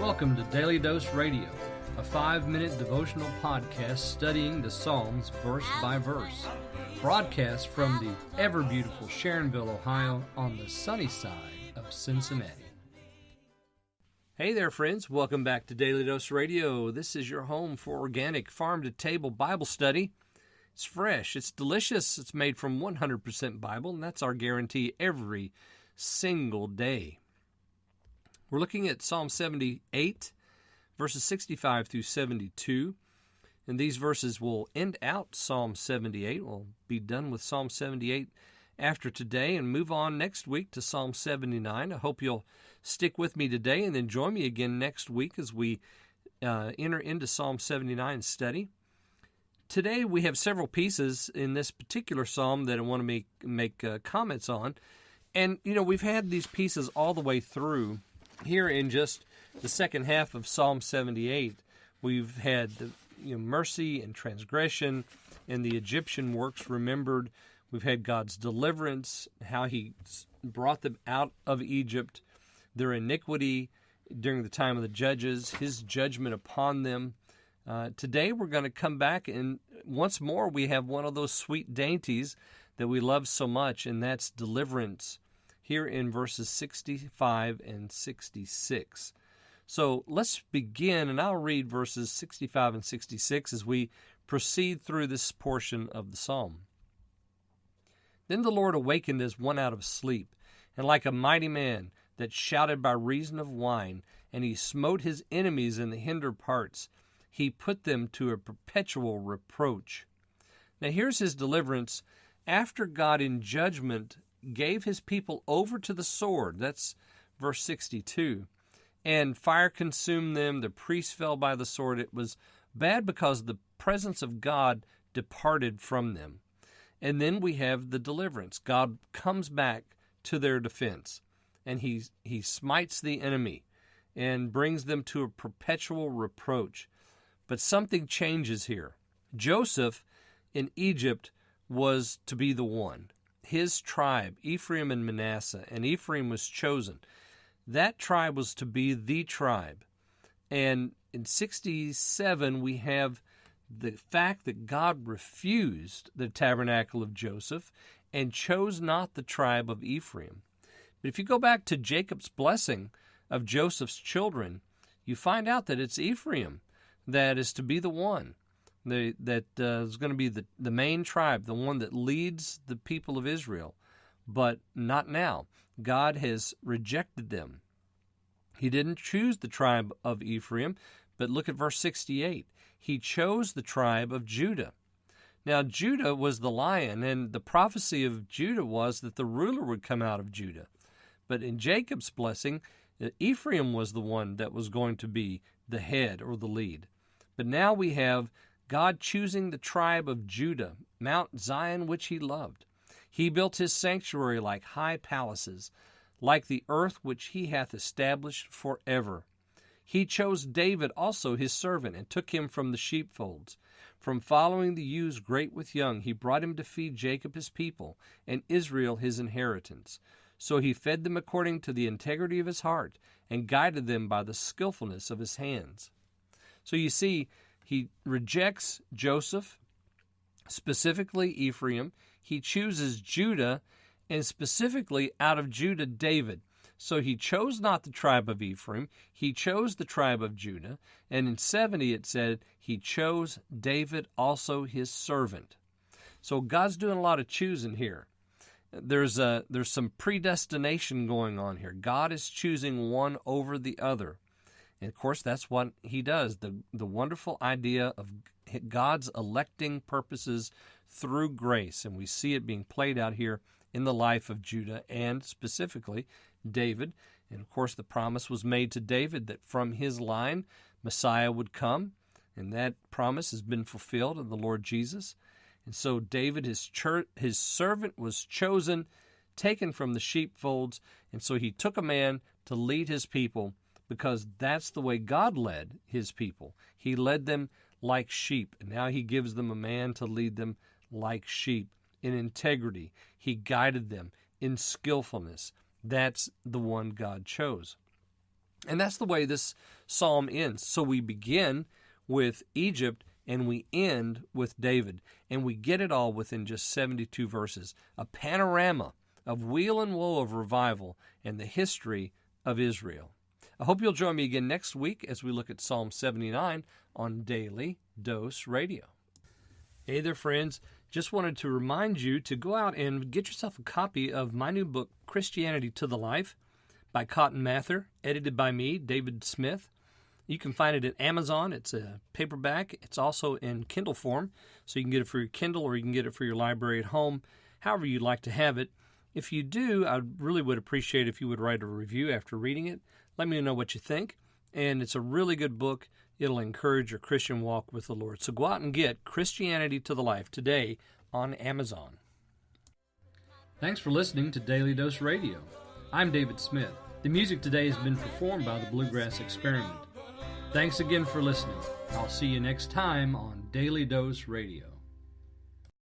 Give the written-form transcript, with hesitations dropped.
Welcome to Daily Dose Radio, a 5-minute devotional podcast studying the Psalms verse by verse. Broadcast from the ever-beautiful Sharonville, Ohio, on the sunny side of Cincinnati. Hey there, friends. Welcome back to Daily Dose Radio. This is your home for organic, farm-to-table Bible study. It's fresh. It's delicious. It's made from 100% Bible, and that's our guarantee every single day. We're looking at Psalm 78, verses 65 through 72. And these verses will end out Psalm 78. We'll be done with Psalm 78 after today and move on next week to Psalm 79. I hope you'll stick with me today and then join me again next week as we enter into Psalm 79 study. Today we have several pieces in this particular psalm that I want to make comments on. And, we've had these pieces all the way through. Here in just the second half of Psalm 78, we've had the mercy and transgression and the Egyptian works remembered. We've had God's deliverance, how He brought them out of Egypt, their iniquity during the time of the judges, His judgment upon them. Today we're going to come back and once more we have one of those sweet dainties that we love so much, and that's deliverance, here in verses 65 and 66. So let's begin, and I'll read verses 65 and 66 as we proceed through this portion of the psalm. Then the Lord awakened as one out of sleep, and like a mighty man that shouted by reason of wine, and He smote His enemies in the hinder parts. He put them to a perpetual reproach. Now here's His deliverance after God in judgment gave His people over to the sword. That's verse 62. And fire consumed them. The priests fell by the sword. It was bad because the presence of God departed from them. And then we have the deliverance. God comes back to their defense, and He smites the enemy and brings them to a perpetual reproach. But something changes here. Joseph in Egypt was to be the one. His tribe, Ephraim and Manasseh, and Ephraim was chosen. That tribe was to be the tribe. And in 67, we have the fact that God refused the tabernacle of Joseph and chose not the tribe of Ephraim. But if you go back to Jacob's blessing of Joseph's children, you find out that it's Ephraim that is to be the one. That is going to be the main tribe, the one that leads the people of Israel. But not now. God has rejected them. He didn't choose the tribe of Ephraim, but look at verse 68. He chose the tribe of Judah. Now, Judah was the lion, and the prophecy of Judah was that the ruler would come out of Judah. But in Jacob's blessing, Ephraim was the one that was going to be the head or the lead. But now we have God choosing the tribe of Judah, Mount Zion which He loved. He built His sanctuary like high palaces, like the earth which He hath established forever. He chose David also His servant, and took him from the sheepfolds. From following the ewes great with young, He brought him to feed Jacob His people, and Israel His inheritance. So He fed them according to the integrity of His heart, and guided them by the skillfulness of His hands. So you see, He rejects Joseph, specifically Ephraim. He chooses Judah, and specifically out of Judah, David. So He chose not the tribe of Ephraim. He chose the tribe of Judah. And in 70 it said, He chose David, also His servant. So God's doing a lot of choosing here. There's some predestination going on here. God is choosing one over the other. And, of course, that's what He does, the wonderful idea of God's electing purposes through grace. And we see it being played out here in the life of Judah and specifically David. And, of course, the promise was made to David that from his line Messiah would come. And that promise has been fulfilled in the Lord Jesus. And so David, his servant, was chosen, taken from the sheepfolds. And so He took a man to lead His people, because that's the way God led His people. He led them like sheep, and now He gives them a man to lead them like sheep in integrity. He guided them in skillfulness. That's the one God chose. And that's the way this psalm ends. So we begin with Egypt and we end with David. And we get it all within just 72 verses. A panorama of weal and woe of revival and the history of Israel. I hope you'll join me again next week as we look at Psalm 79 on Daily Dose Radio. Hey there, friends. Just wanted to remind you to go out and get yourself a copy of my new book, Christianity to the Life, by Cotton Mather, edited by me, David Smith. You can find it at Amazon. It's a paperback. It's also in Kindle form, so you can get it for your Kindle or you can get it for your library at home, however you'd like to have it. If you do, I really would appreciate if you would write a review after reading it. Let me know what you think. And it's a really good book. It'll encourage your Christian walk with the Lord. So go out and get Christianity to the Life today on Amazon. Thanks for listening to Daily Dose Radio. I'm David Smith. The music today has been performed by the Bluegrass Experiment. Thanks again for listening. I'll see you next time on Daily Dose Radio.